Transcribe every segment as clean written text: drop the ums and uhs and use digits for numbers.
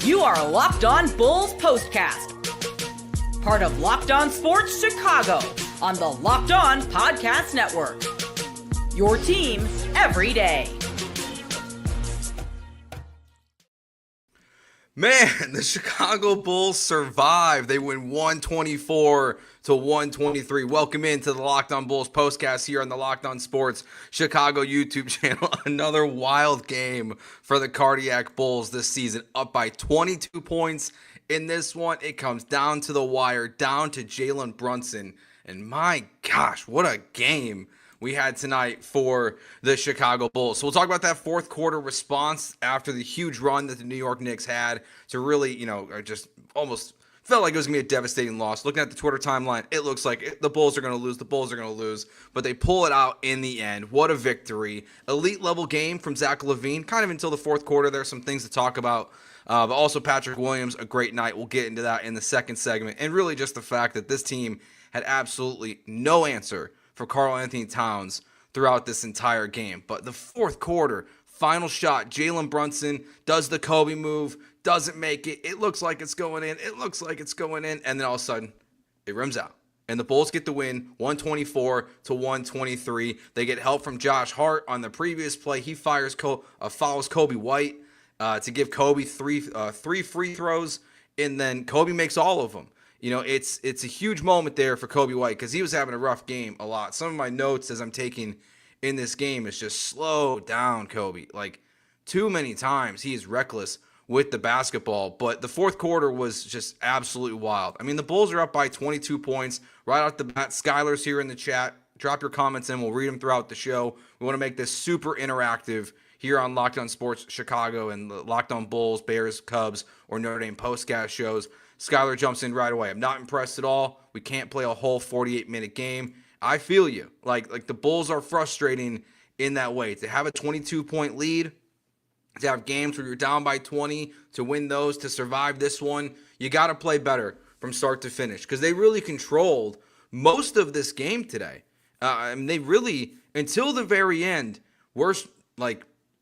You are Locked On Bulls Postcast, part of Locked On Sports Chicago on the Locked On Podcast Network. Your team every day. Man, the Chicago Bulls survive. They win 124-123. Welcome into the Locked On Bulls Postcast here on the Locked On Sports Chicago YouTube channel. Another wild game for the Cardiac Bulls this season. Up by 22 points in this one. It comes down to the wire, down to Jalen Brunson. And my gosh, what a game we had tonight for the Chicago Bulls. So we'll talk about that fourth quarter response after the huge run that the New York Knicks had to really, just almost felt like it was going to be a devastating loss. Looking at the Twitter timeline, it looks like the Bulls are going to lose. The Bulls are going to lose, but they pull it out in the end. What a victory. Elite level game from Zach LaVine, kind of until the fourth quarter. There's some things to talk about. But also Patrick Williams, a great night. We'll get into that in the second segment. And really just the fact that this team had absolutely no answer for Karl-Anthony Towns throughout this entire game. But the fourth quarter, final shot, Jalen Brunson does the Kobe move, doesn't make it. It looks like it's going in. It looks like it's going in. And then all of a sudden, it rims out. And the Bulls get the win, 124-123. They get help from Josh Hart on the previous play. He fouls Kobe White to give Kobe three free throws, and then Kobe makes all of them. It's a huge moment there for Kobe White because he was having a rough game a lot. Some of my notes as I'm taking in this game is just slow down, Kobe. Like, too many times he is reckless with the basketball. But the fourth quarter was just absolutely wild. I mean, the Bulls are up by 22 points right off the bat. Skylar's here in the chat. Drop your comments in. We'll read them throughout the show. We want to make this super interactive here on Locked On Sports Chicago and the Locked On Bulls, Bears, Cubs, or Notre Dame postcast shows. Skylar jumps in right away. I'm not impressed at all. We can't play a whole 48-minute game. I feel you. Like the Bulls are frustrating in that way. To have a 22-point lead, to have games where you're down by 20, to win those, to survive this one, you got to play better from start to finish because they really controlled most of this game today. They really, until the very end,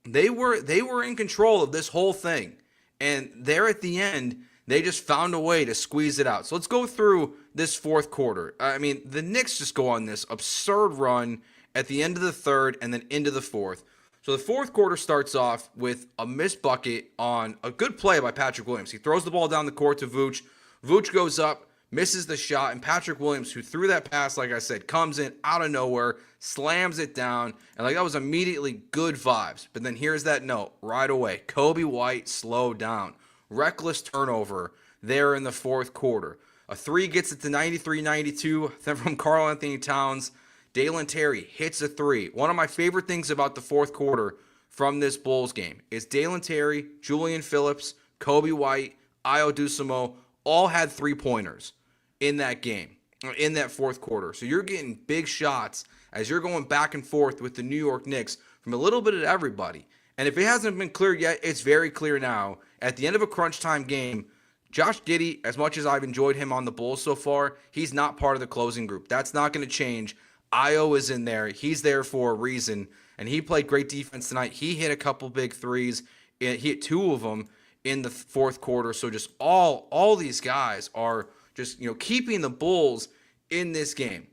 they were in control of this whole thing. And there at the end, they just found a way to squeeze it out. So let's go through this fourth quarter. I mean, the Knicks just go on this absurd run at the end of the third and then into the fourth. So the fourth quarter starts off with a missed bucket on a good play by Patrick Williams. He throws the ball down the court to Vooch. Vooch goes up, misses the shot, and Patrick Williams, who threw that pass, like I said, comes in out of nowhere, slams it down, and that was immediately good vibes. But then here's that note right away. Kobe White slowed down. Reckless turnover there in the fourth quarter. A three gets it to 93-92. Then from Karl-Anthony Towns, Dalen Terry hits a three. One of my favorite things about the fourth quarter from this Bulls game is Dalen Terry, Julian Phillips, Kobe White, Ayo Dosunmu all had three-pointers in that game, in that fourth quarter. So you're getting big shots as you're going back and forth with the New York Knicks from a little bit of everybody. And if it hasn't been clear yet, it's very clear now. At the end of a crunch time game, Josh Giddey, as much as I've enjoyed him on the Bulls so far, he's not part of the closing group. That's not going to change. Ayo is in there. He's there for a reason, and he played great defense tonight. He hit a couple big threes. He hit two of them in the fourth quarter. So just all these guys are just keeping the Bulls in this game.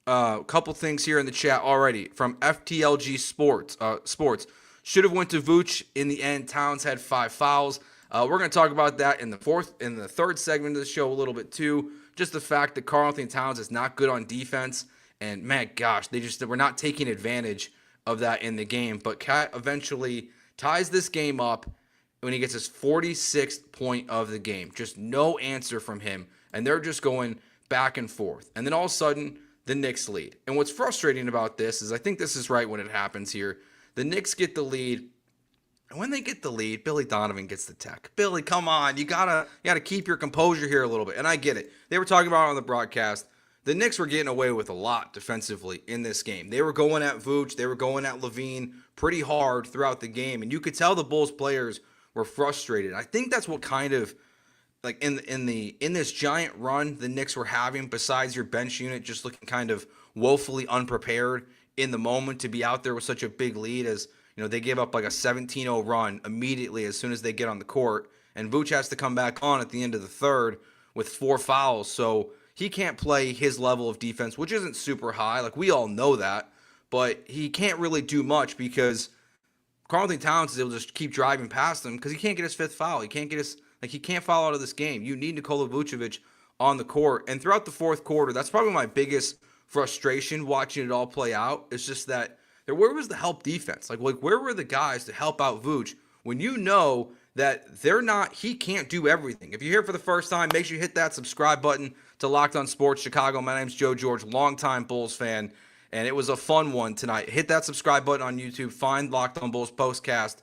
A couple things here in the chat already from FTLG Sports. Should have went to Vooch in the end. Towns had 5 fouls. We're going to talk about that in the third segment of the show a little bit too. Just the fact that Karl-Anthony Towns is not good on defense, and man, gosh, they were not taking advantage of that in the game. But Cat eventually ties this game up when he gets his 46th point of the game. Just no answer from him, and they're just going back and forth. And then all of a sudden, the Knicks lead. And what's frustrating about this is I think this is right when it happens here. The Knicks get the lead. And when they get the lead, Billy Donovan gets the tech. Billy, come on. You gotta keep your composure here a little bit. And I get it. They were talking about it on the broadcast. The Knicks were getting away with a lot defensively in this game. They were going at Vooch. They were going at LaVine pretty hard throughout the game. And you could tell the Bulls players were frustrated. I think that's what kind of, like in this giant run the Knicks were having, besides your bench unit just looking kind of woefully unprepared in the moment to be out there with such a big lead, as they gave up like a 17-0 run immediately as soon as they get on the court. and Vooch has to come back on at the end of the third with 4 fouls. So he can't play his level of defense, which isn't super high. Like, we all know that. But he can't really do much because Karl-Anthony Towns is able to just keep driving past him because he can't get his 5th foul. He can't foul out of this game. You need Nikola Vucevic on the court. And throughout the fourth quarter, that's probably my biggest frustration watching it all play out. It's just that where was the help defense? Like where were the guys to help out Vooch when you know that he can't do everything? If you're here for the first time, make sure you hit that subscribe button to Locked On Sports Chicago. My name's Joe George, longtime Bulls fan, and it was a fun one tonight. Hit that subscribe button on YouTube. Find Locked On Bulls podcast,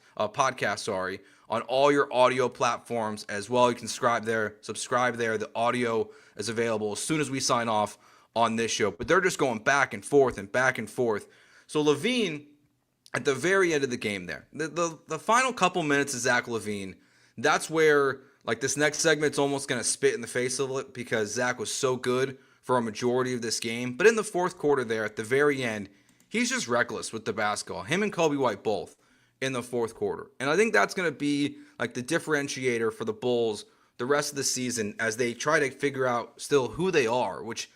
on all your audio platforms as well. You can subscribe there. The audio is available as soon as we sign off on this show. But they're just going back and forth and back and forth. So LaVine, at the very end of the game there, the final couple minutes of Zach LaVine, that's where, like, this next segment's almost going to spit in the face of it because Zach was so good for a majority of this game. But in the fourth quarter there, at the very end, he's just reckless with the basketball. Him and Kobe White both in the fourth quarter. And I think that's going to be, like, the differentiator for the Bulls the rest of the season as they try to figure out still who they are, which,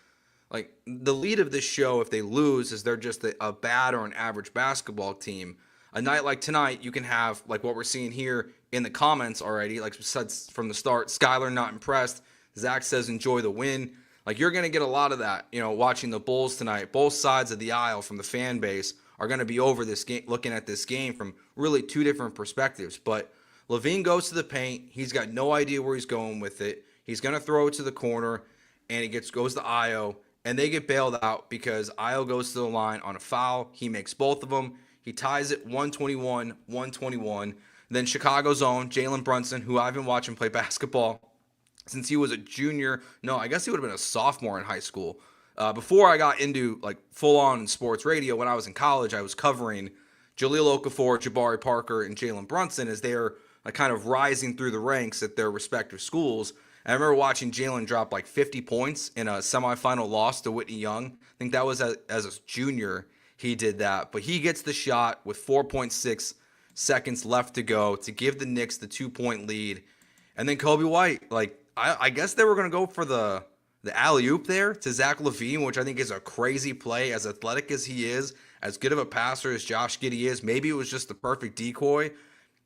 like, the lead of this show, if they lose, is they're just a bad or an average basketball team. A night like tonight, you can have, like what we're seeing here in the comments already, like said from the start, Skylar not impressed. Zach says enjoy the win. Like, you're going to get a lot of that, watching the Bulls tonight. Both sides of the aisle from the fan base are going to be over this game, looking at this game from really two different perspectives. But LaVine goes to the paint. He's got no idea where he's going with it. He's going to throw it to the corner, and it goes to Ayo, and they get bailed out because Ayo goes to the line on a foul. He makes both of them. He ties it 121-121. Then Chicago's own Jalen Brunson, who I've been watching play basketball since he was a junior. No, I guess he would have been a sophomore in high school. Before I got into, like, full-on sports radio, when I was in college, I was covering Jahlil Okafor, Jabari Parker, and Jalen Brunson as they're, like, kind of rising through the ranks at their respective schools. And I remember watching Jalen drop, like, 50 points in a semifinal loss to Whitney Young. I think that was as a junior he did that. But he gets the shot with 4.6 seconds left to go to give the Knicks the 2-point lead. And then Kobe White, like, I guess they were going to go for the alley-oop there to Zach LaVine, which I think is a crazy play. As athletic as he is, as good of a passer as Josh Giddey is, maybe it was just the perfect decoy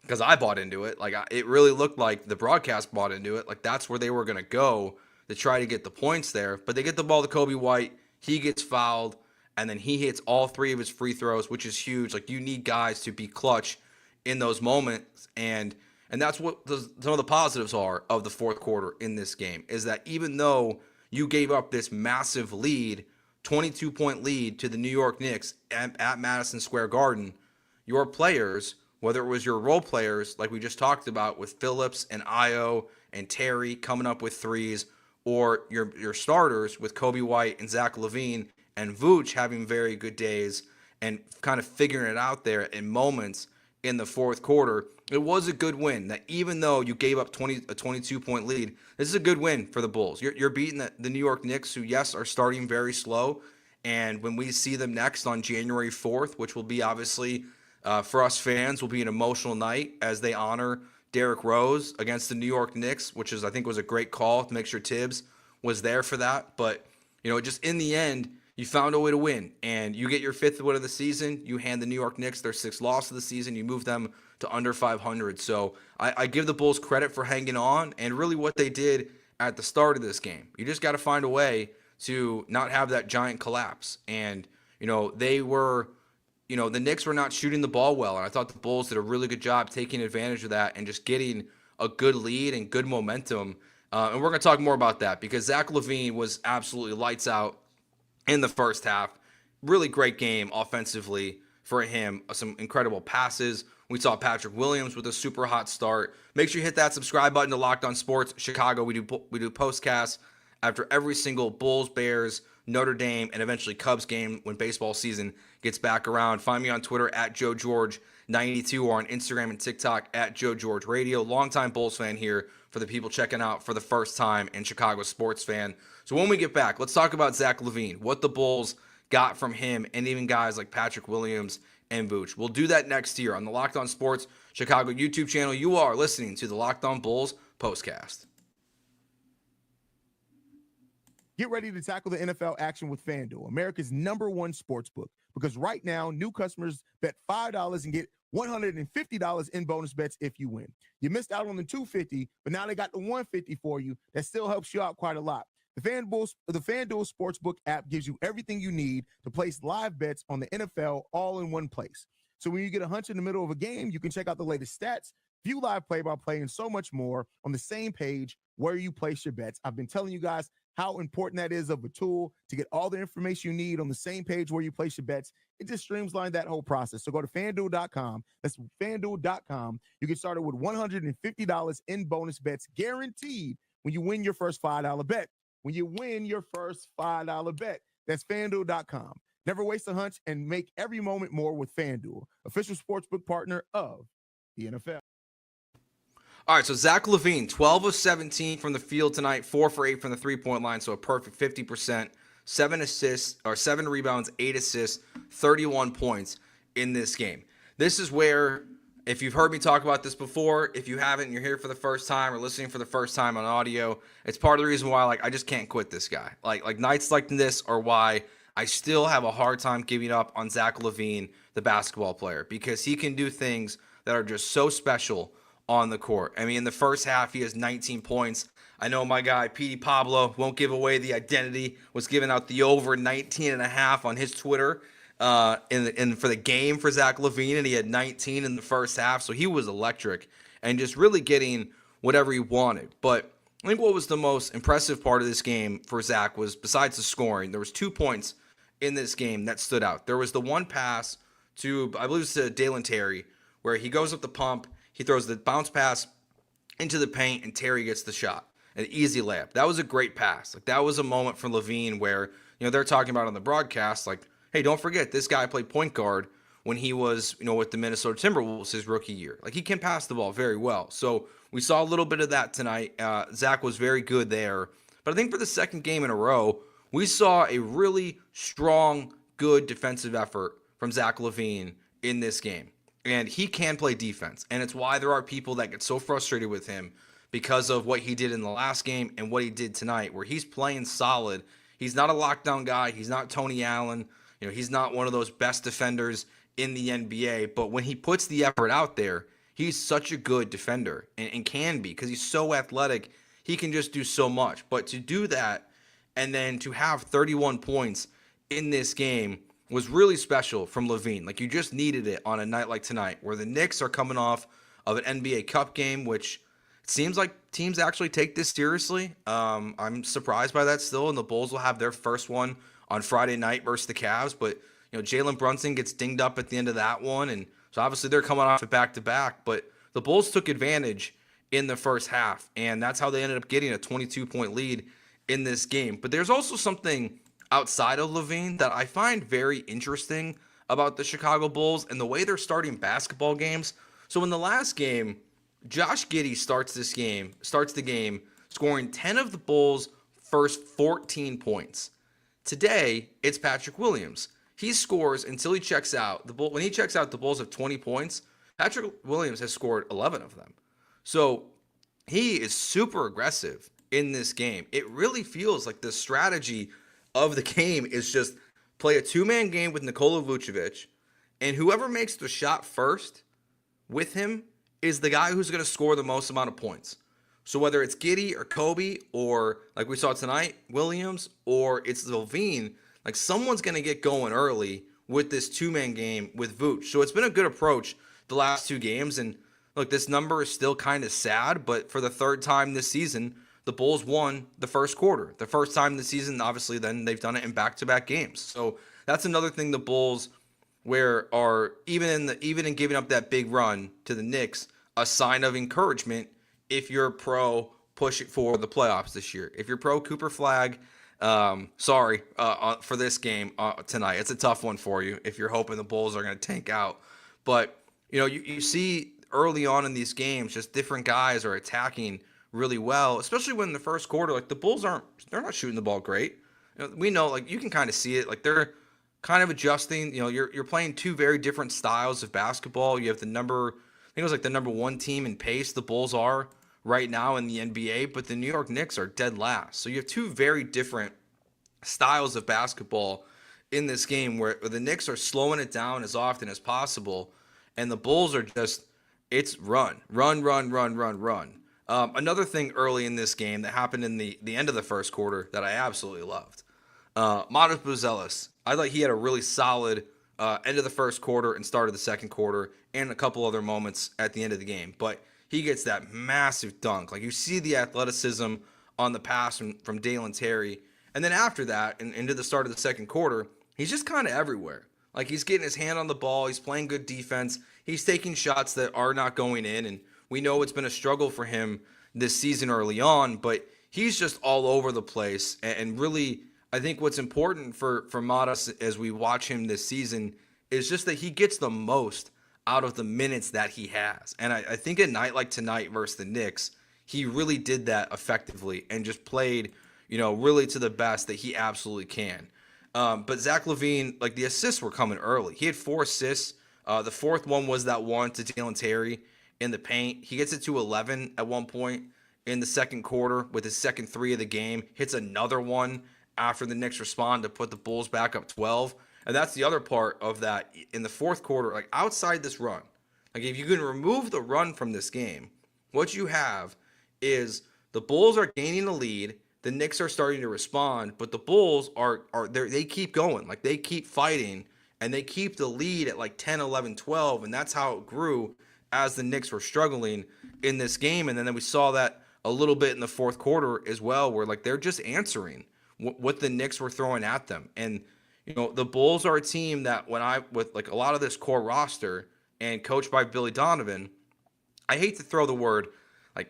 because I bought into it. Like, it really looked like the broadcast bought into it. Like, that's where they were going to go to try to get the points there. But they get the ball to Kobe White. He gets fouled, and then he hits all 3 of his free throws, which is huge. Like, you need guys to be clutch in those moments, and that's what some of the positives are of the fourth quarter in this game, is that even though you gave up this massive lead, 22-point lead to the New York Knicks at Madison Square Garden, your players, whether it was your role players, like we just talked about with Phillips and Ayo and Terry coming up with threes, or your starters with Kobe White and Zach LaVine and Vooch having very good days and kind of figuring it out there in moments in the fourth quarter, it was a good win. That even though you gave up a 22-point lead, this is a good win for the Bulls. You're beating the New York Knicks, who, yes, are starting very slow. And when we see them next on January 4th, which will be obviously, for us fans, will be an emotional night as they honor Derrick Rose against the New York Knicks, which I think was a great call to make sure Tibbs was there for that. But, just in the end, you found a way to win, and you get your 5th win of the season. You hand the New York Knicks their 6th loss of the season. You move them to under 500. So I give the Bulls credit for hanging on and really what they did at the start of this game. You just got to find a way to not have that giant collapse. And, they were, the Knicks were not shooting the ball well, and I thought the Bulls did a really good job taking advantage of that and just getting a good lead and good momentum. And we're going to talk more about that because Zach LaVine was absolutely lights out in the first half. Really great game offensively for him. Some incredible passes. We saw Patrick Williams with a super hot start. Make sure you hit that subscribe button to Locked On Sports Chicago. We do postcasts after every single Bulls, Bears, Notre Dame, and eventually Cubs game when baseball season gets back around. Find me on Twitter at JoeGeorge92 or on Instagram and TikTok at JoeGeorgeRadio. Longtime Bulls fan here for the people checking out for the first time and Chicago sports fan. So when we get back, let's talk about Zach LaVine, what the Bulls got from him, and even guys like Patrick Williams and Vooch. We'll do that next year on the Locked On Sports Chicago YouTube channel. You are listening to the Locked On Bulls Postcast. Get ready to tackle the NFL action with FanDuel, America's #1 sportsbook. Because right now, new customers bet $5 and get $150 in bonus bets if you win. You missed out on the $250, but now they got the $150 for you. That still helps you out quite a lot. The FanDuel Sportsbook app gives you everything you need to place live bets on the NFL all in one place. So when you get a hunch in the middle of a game, you can check out the latest stats, view live play-by-play, and so much more on the same page where you place your bets. I've been telling you guys how important that is of a tool to get all the information you need on the same page where you place your bets. It just streamlines that whole process. So go to FanDuel.com. That's FanDuel.com. You get started with $150 in bonus bets guaranteed when you win your first $5 bet. When you win your first $5 bet. That's FanDuel.com. Never waste a hunch and make every moment more with FanDuel, official sportsbook partner of the NFL. All right, so Zach LaVine, 12 of 17 from the field tonight, 4 for 8 from the three-point line, so a perfect 50%, 7 rebounds, 8 assists, 31 points in this game. This is where, if you've heard me talk about this before, if you haven't, and you're here for the first time or listening for the first time on audio, it's part of the reason why I just can't quit this guy. Like nights like this are why I still have a hard time giving up on Zach LaVine, the basketball player, because he can do things that are just so special on the court. I mean, in the first half, he has 19 points. I know my guy, Petey Pablo, won't give away the identity, was giving out the over 19.5 on his Twitter for the game for Zach LaVine, and he had 19 in the first half, so he was electric and just really getting whatever he wanted. But I think what was the most impressive part of this game for Zach was, besides the scoring, there was 2 points in this game that stood out. There was the one pass to, I believe it's to Dalen Terry, where he goes up the pump, he throws the bounce pass into the paint, and Terry gets the shot. An easy layup. That was a great pass. That was a moment for LaVine where, they're talking about on the broadcast, hey, don't forget, this guy played point guard when he was, with the Minnesota Timberwolves his rookie year. He can pass the ball very well. So we saw a little bit of that tonight. Zach was very good there. But I think for the second game in a row, we saw a really strong, good defensive effort from Zach LaVine in this game. And he can play defense. And it's why there are people that get so frustrated with him because of what he did in the last game and what he did tonight, where he's playing solid. He's not a lockdown guy. He's not Tony Allen. He's not one of those best defenders in the NBA. But when he puts the effort out there, he's such a good defender and can be, because he's so athletic. He can just do so much. But to do that and then to have 31 points in this game was really special from LaVine. You just needed it on a night like tonight, where the Knicks are coming off of an NBA Cup game, which it seems like teams actually take this seriously. I'm surprised by that still, and the Bulls will have their first one on Friday night versus the Cavs. But Jalen Brunson gets dinged up at the end of that one, and so obviously they're coming off it back-to-back. But the Bulls took advantage in the first half, and that's how they ended up getting a 22-point lead in this game. But there's also something outside of LaVine that I find very interesting about the Chicago Bulls and the way they're starting basketball games. So in the last game, Josh Giddey starts the game scoring 10 of the Bulls' first 14 points. Today, it's Patrick Williams. He scores until he checks out. When he checks out, the Bulls have 20 points. Patrick Williams has scored 11 of them. So he is super aggressive in this game. It really feels like the strategy of the game is just play a two-man game with Nikola Vucevic, and whoever makes the shot first with him is the guy who's going to score the most amount of points. So whether it's Giddey or Kobe, or like we saw tonight, Williams, or it's LaVine, someone's going to get going early with this two-man game with Vooch. So it's been a good approach the last two games, and look, this number is still kind of sad, but for the third time this season, the Bulls won the first quarter. The first time this season, obviously, then they've done it in back-to-back games. So that's another thing the Bulls are even in giving up that big run to the Knicks, a sign of encouragement if you're pro pushing for the playoffs this year. If you're pro Cooper Flag, sorry for this game tonight. It's a tough one for you if you're hoping the Bulls are going to tank out. But you see early on in these games, just different guys are attacking really well, especially when in the first quarter, the Bulls they're not shooting the ball great. We know, you can kind of see it. kind of adjusting. You're playing two very different styles of basketball. You have I think it was like the number one team in pace, the Bulls are right now in the NBA, but the New York Knicks are dead last. So you have two very different styles of basketball in this game where the Knicks are slowing it down as often as possible, and the Bulls are just, it's run. Another thing early in this game that happened in the end of the first quarter that I absolutely loved. Matas Buzelis, I thought he had a really solid end of the first quarter and start of the second quarter and a couple other moments at the end of the game. But he gets that massive dunk. Like, you see the athleticism on the pass from Dalen Terry. And then after that, and into the start of the second quarter, he's just kind of everywhere. Like, he's getting his hand on the ball. He's playing good defense. He's taking shots that are not going in. And we know it's been a struggle for him this season early on, but he's just all over the place. And really, I think what's important for Matas as we watch him this season is just that he gets the most out of the minutes that he has. And I think a night like tonight versus the Knicks, he really did that effectively and just played, really to the best that he absolutely can. But Zach LaVine, like, the assists were coming early. He had 4 assists. The fourth one was that one to Dalen Terry in the paint. He gets it to 11 at one point in the second quarter with his second 3 of the game. Hits another one after the Knicks respond to put the Bulls back up 12. And that's the other part of that in the fourth quarter, like, outside this run. Like, if you can remove the run from this game, what you have is the Bulls are gaining a lead. The Knicks are starting to respond, but the Bulls they keep going. Like, they keep fighting, and they keep the lead at like 10, 11, 12, and that's how it grew as the Knicks were struggling in this game. And then we saw that a little bit in the fourth quarter as well, where, like, they're just answering what the Knicks were throwing at them. And, the Bulls are a team that with like a lot of this core roster and coached by Billy Donovan, I hate to throw the word like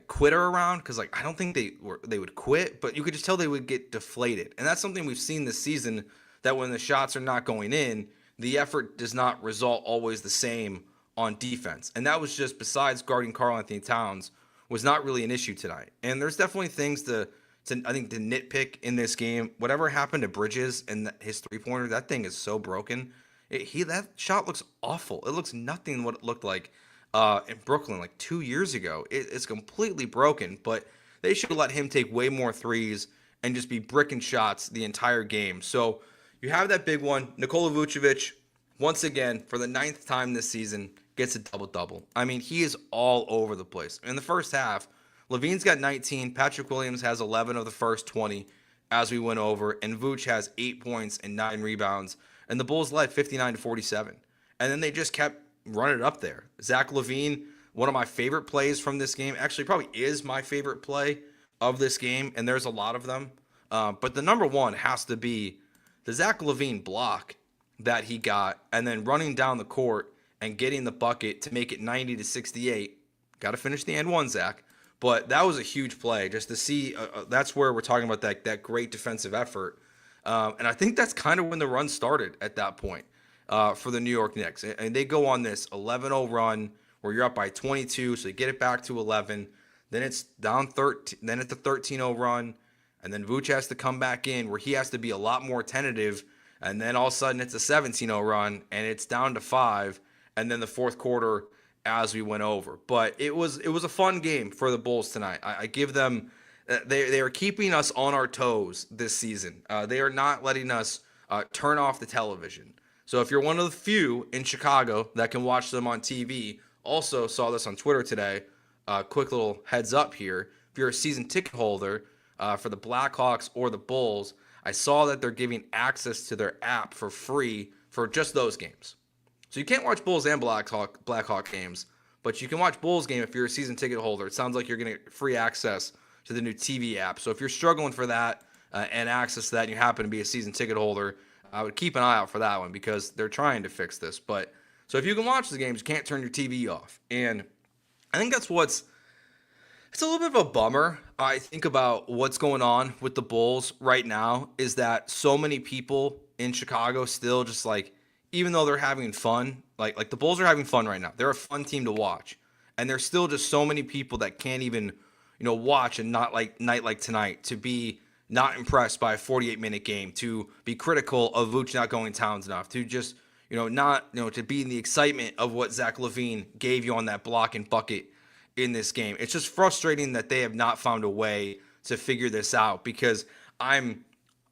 quitter around, because, like, I don't think they would quit, but you could just tell they would get deflated. And that's something we've seen this season, that when the shots are not going in, the effort does not result always the same on defense. And that was just, besides guarding Karl-Anthony Towns, was not really an issue tonight. And there's definitely things to nitpick in this game. Whatever happened to Bridges and his three-pointer, that thing is so broken. That shot looks awful. It looks nothing what it looked like in Brooklyn like 2 years ago. It's completely broken, but they should let him take way more threes and just be bricking shots the entire game. So you have that big one. Nikola Vucevic, once again, for the 9th time this season, gets a double-double. I mean, he is all over the place. In the first half, LaVine's got 19. Patrick Williams has 11 of the first 20 as we went over. And Vooch has 8 points and 9 rebounds. And the Bulls led 59-47. And then they just kept running it up there. Zach LaVine, one of my favorite plays from this game, actually probably is my favorite play of this game. And there's a lot of them. But the number one has to be the Zach LaVine block that he got. And then running down the court and getting the bucket to make it 90-68. Got to finish the and one, Zach. But that was a huge play just to see. That's where we're talking about that great defensive effort. And I think that's kind of when the run started at that point for the New York Knicks. And they go on this 11-0 run where you're up by 22, so they get it back to 11. Then it's down 13. Then it's a 13-0 run. And then Vooch has to come back in where he has to be a lot more tentative. And then all of a sudden it's a 17-0 run and it's down to 5. And then the fourth quarter as we went over. But it was a fun game for the Bulls tonight. I give them they are keeping us on our toes this season. They are not letting us turn off the television. So if you're one of the few in Chicago that can watch them on TV, also saw this on Twitter today, quick little heads up here. If you're a season ticket holder for the Blackhawks or the Bulls, I saw that they're giving access to their app for free for just those games. So you can't watch Bulls and Blackhawk games, but you can watch Bulls game if you're a season ticket holder. It sounds like you're going to get free access to the new TV app. So if you're struggling for that and access to that and you happen to be a season ticket holder, I would keep an eye out for that one because they're trying to fix this. But so if you can watch the games, you can't turn your TV off. And I think it's a little bit of a bummer. I think about what's going on with the Bulls right now is that so many people in Chicago still just like, even though they're having fun, like the Bulls are having fun right now. They're a fun team to watch. And there's still just so many people that can't even, watch and not like night like tonight to be not impressed by a 48-minute game, to be critical of Vooch not going Towns enough, to just, to be in the excitement of what Zach LaVine gave you on that block and bucket in this game. It's just frustrating that they have not found a way to figure this out, because I'm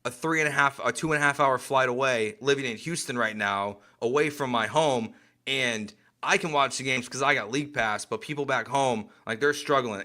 a 2.5 hour flight away, living in Houston right now, away from my home, and I can watch the games because I got League Pass, but people back home, like, they're struggling.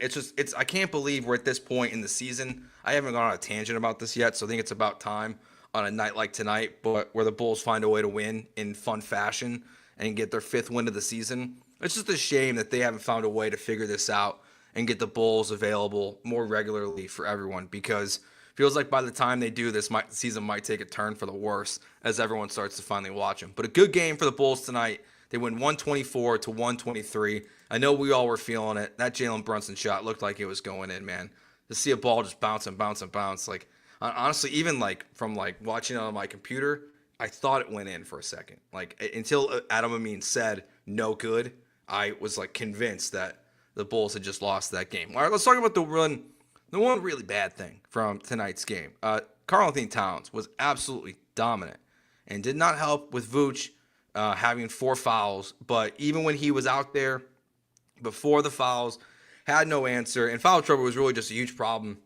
I can't believe we're at this point in the season. I haven't gone on a tangent about this yet, so I think it's about time on a night like tonight, but where the Bulls find a way to win in fun fashion and get their 5th win of the season. It's just a shame that they haven't found a way to figure this out and get the Bulls available more regularly for everyone, because it feels like by the time they do this, season might take a turn for the worse as everyone starts to finally watch them. But a good game for the Bulls tonight. They win 124-123. I know we all were feeling it. That Jalen Brunson shot looked like it was going in, man. To see a ball just bounce and bounce and bounce. Like, honestly, even from watching it on my computer, I thought it went in for a second. Like, until Adam Amin said no good, I was convinced that the Bulls had just lost that game. All right, let's talk about the one really bad thing from tonight's game. Karl-Anthony Towns was absolutely dominant and did not help with Vooch having 4 fouls, but even when he was out there before the fouls, had no answer, and foul trouble was really just a huge problem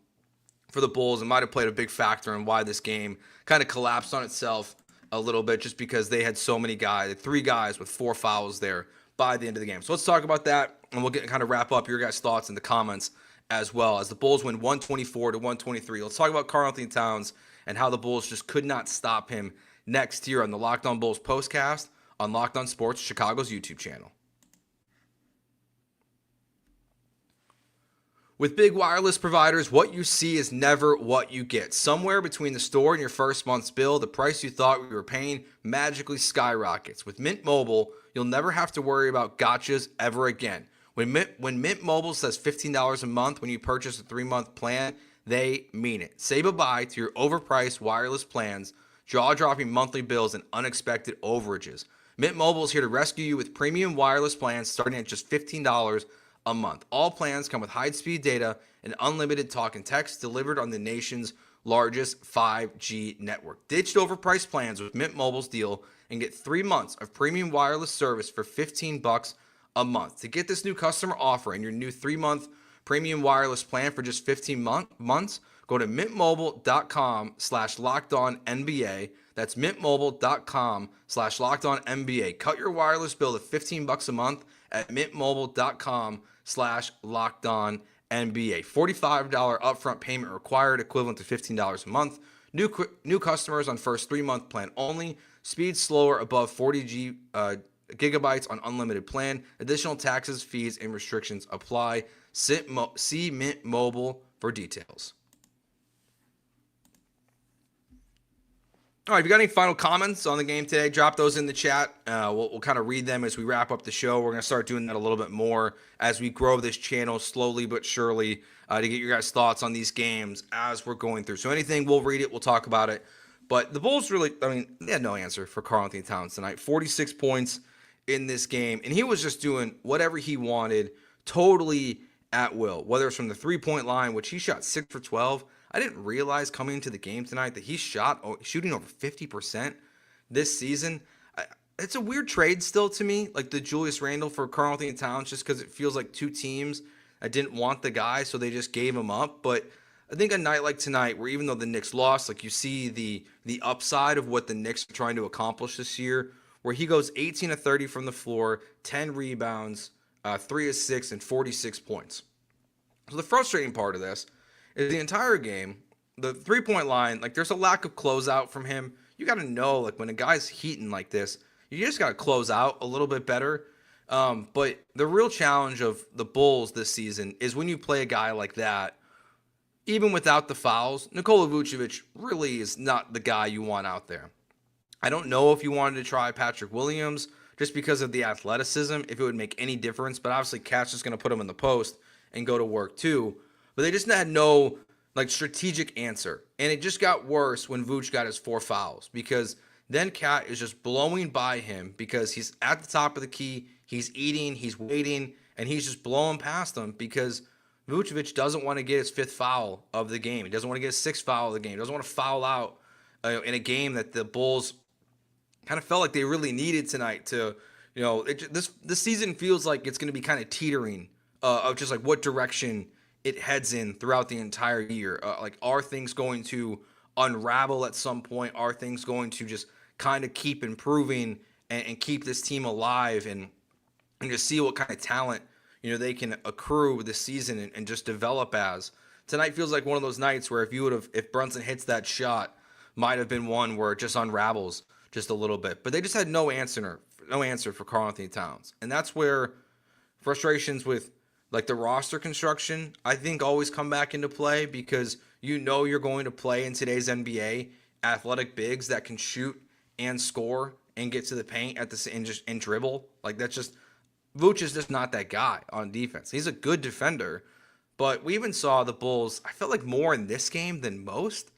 for the Bulls and might have played a big factor in why this game kind of collapsed on itself a little bit, just because they had so many guys, 3 guys with 4 fouls there by the end of the game. So let's talk about that, and we'll kind of wrap up your guys' thoughts in the comments as well, as the Bulls win 124-123. Let's talk about Karl-Anthony Towns and how the Bulls just could not stop him next year on the Locked On Bulls postcast on Locked On Sports, Chicago's YouTube channel. With big wireless providers, what you see is never what you get. Somewhere between the store and your first month's bill, the price you thought you were paying magically skyrockets. With Mint Mobile, you'll never have to worry about gotchas ever again. When Mint Mobile says $15 a month when you purchase a 3-month plan, they mean it. Say bye-bye to your overpriced wireless plans, jaw-dropping monthly bills, and unexpected overages. Mint Mobile is here to rescue you with premium wireless plans starting at just $15 a month. All plans come with high-speed data and unlimited talk and text delivered on the nation's largest 5G network. Ditch overpriced plans with Mint Mobile's deal and get 3 months of premium wireless service for $15 a month. To get this new customer offer and your new 3-month premium wireless plan for just 15 months, go to mintmobile.com/lockedonnba. That's mintmobile.com/lockedonnba. Cut your wireless bill to $15 a month at mintmobile.com/lockedonnba. $45 upfront payment required, equivalent to $15 a month. New customers on first 3-month plan only. Speed slower above 40 gigabytes on unlimited plan. Additional taxes, fees, and restrictions apply. See Mint Mobile for details. All right, if you got any final comments on the game today, drop those in the chat. We'll kind of read them as we wrap up the show. We're going to start doing that a little bit more as we grow this channel slowly but surely to get your guys' thoughts on these games as we're going through. So anything, we'll read it, we'll talk about it. But the Bulls really, they had no answer for Karl-Anthony Towns tonight. 46 points in this game, and he was just doing whatever he wanted, totally at will, whether it's from the 3-point line, which he shot 6 for 12. I didn't realize coming into the game tonight that he's shooting over 50% this season. It's a weird trade still to me, like the Julius Randle for Karl-Anthony Towns, just because it feels like 2 teams that didn't want the guy, so they just gave him up. But I think a night like tonight, where even though the Knicks lost, like, you see the upside of what the Knicks are trying to accomplish this year, where he goes 18 of 30 from the floor, 10 rebounds, 3 of 6, and 46 points. So the frustrating part of this is the entire game, the 3-point line, like, there's a lack of closeout from him. You got to know, like, when a guy's heating like this, you just got to close out a little bit better. But the real challenge of the Bulls this season is when you play a guy like that, even without the fouls, Nikola Vucevic really is not the guy you want out there. I don't know if you wanted to try Patrick Williams just because of the athleticism, if it would make any difference, but obviously Cat's just going to put him in the post and go to work too. But they just had no, like, strategic answer. And it just got worse when Vooch got his 4 fouls, because then Cat is just blowing by him because he's at the top of the key, he's eating, he's waiting, and he's just blowing past him because Vucevic doesn't want to get his 5th foul of the game. He doesn't want to get his 6th foul of the game. He doesn't want to foul out in a game that the Bulls kind of felt like they really needed tonight to, this season feels like it's going to be kind of teetering of just like what direction it heads in throughout the entire year. Like, are things going to unravel at some point? Are things going to just kind of keep improving and keep this team alive and just see what kind of talent, they can accrue this season and just develop as? Tonight feels like one of those nights where if Brunson hits that shot, might have been one where it just unravels just a little bit. But they just had no answer for Karl-Anthony Towns. And that's where frustrations with like the roster construction, I think, always come back into play, because you're going to play in today's NBA athletic bigs that can shoot and score and get to the paint and dribble. Like, that's just, Vooch is just not that guy on defense. He's a good defender, but we even saw the Bulls, I felt like, more in this game than most.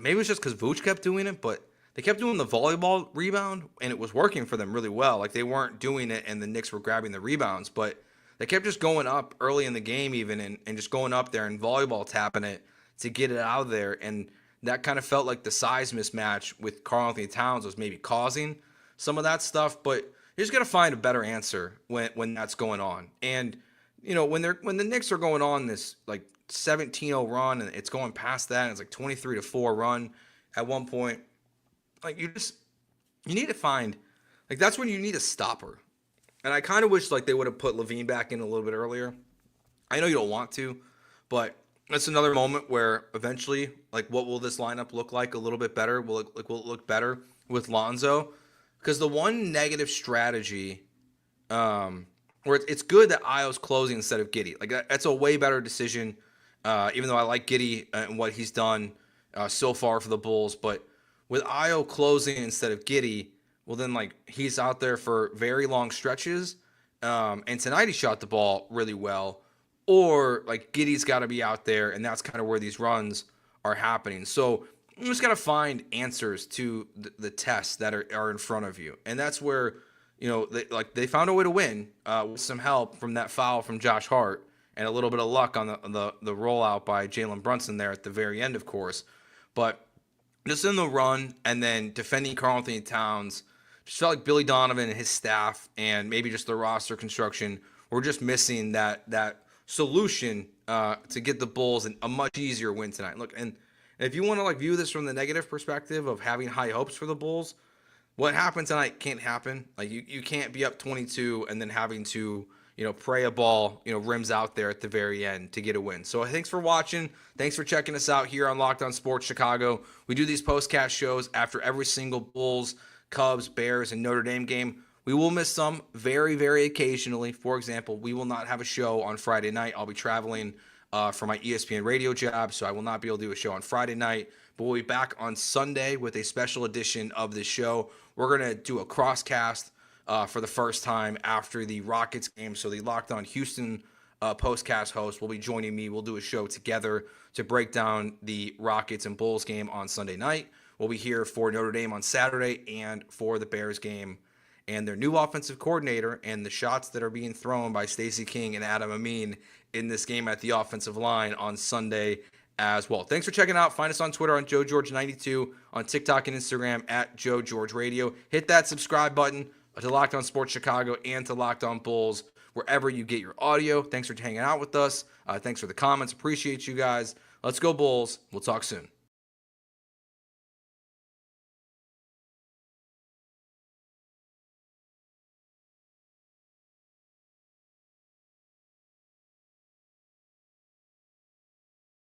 Maybe it was just because Vooch kept doing it, but they kept doing the volleyball rebound, and it was working for them really well. Like, they weren't doing it, and the Knicks were grabbing the rebounds, but they kept just going up early in the game even and just going up there and volleyball tapping it to get it out of there. And that kind of felt like the size mismatch with Karl-Anthony Towns was maybe causing some of that stuff. But you just got to find a better answer when that's going on. And, when the Knicks are going on this like 17-0 run, and it's going past that, and it's like 23-4 run at one point, like, you need to find, like, that's when you need a stopper. And I kind of wish like they would have put LaVine back in a little bit earlier. I know you don't want to, but that's another moment where eventually, like, what will this lineup look like a little bit better? Will it look better with Lonzo? Because the one negative strategy, where it's good that Ayo's closing instead of Giddey. Like, that's a way better decision, even though I like Giddey and what he's done so far for the Bulls. But with Ayo closing instead of Giddey, well, then, like, he's out there for very long stretches. And tonight he shot the ball really well. Or, like, Giddey's got to be out there, and that's kind of where these runs are happening. So you just got to find answers to the tests that are in front of you. And that's where, they found a way to win with some help from that foul from Josh Hart and a little bit of luck on the rollout by Jalen Brunson there at the very end, of course. But just in the run and then defending Karl-Anthony Towns, just felt like Billy Donovan and his staff and maybe just the roster construction were just missing that solution to get the Bulls a much easier win tonight. Look, and if you want to like view this from the negative perspective of having high hopes for the Bulls, what happened tonight can't happen. Like, you can't be up 22 and then having to, pray a ball, rims out there at the very end to get a win. So thanks for watching. Thanks for checking us out here on Locked On Sports Chicago. We do these postcast shows after every single Bulls, Cubs, Bears, and Notre Dame game. We will miss some very, very occasionally. For example, we will not have a show on Friday night. I'll be traveling for my ESPN radio job, so I will not be able to do a show on Friday night. But we'll be back on Sunday with a special edition of the show. We're going to do a crosscast for the first time after the Rockets game. So the Locked On Houston postcast host will be joining me. We'll do a show together to break down the Rockets and Bulls game on Sunday night. We'll be here for Notre Dame on Saturday and for the Bears game and their new offensive coordinator and the shots that are being thrown by Stacey King and Adam Amin in this game at the offensive line on Sunday as well. Thanks for checking out. Find us on Twitter on JoeGeorge92, on TikTok and Instagram at JoeGeorgeRadio. Hit that subscribe button to Locked On Sports Chicago and to Locked On Bulls wherever you get your audio. Thanks for hanging out with us. Thanks for the comments. Appreciate you guys. Let's go Bulls. We'll talk soon.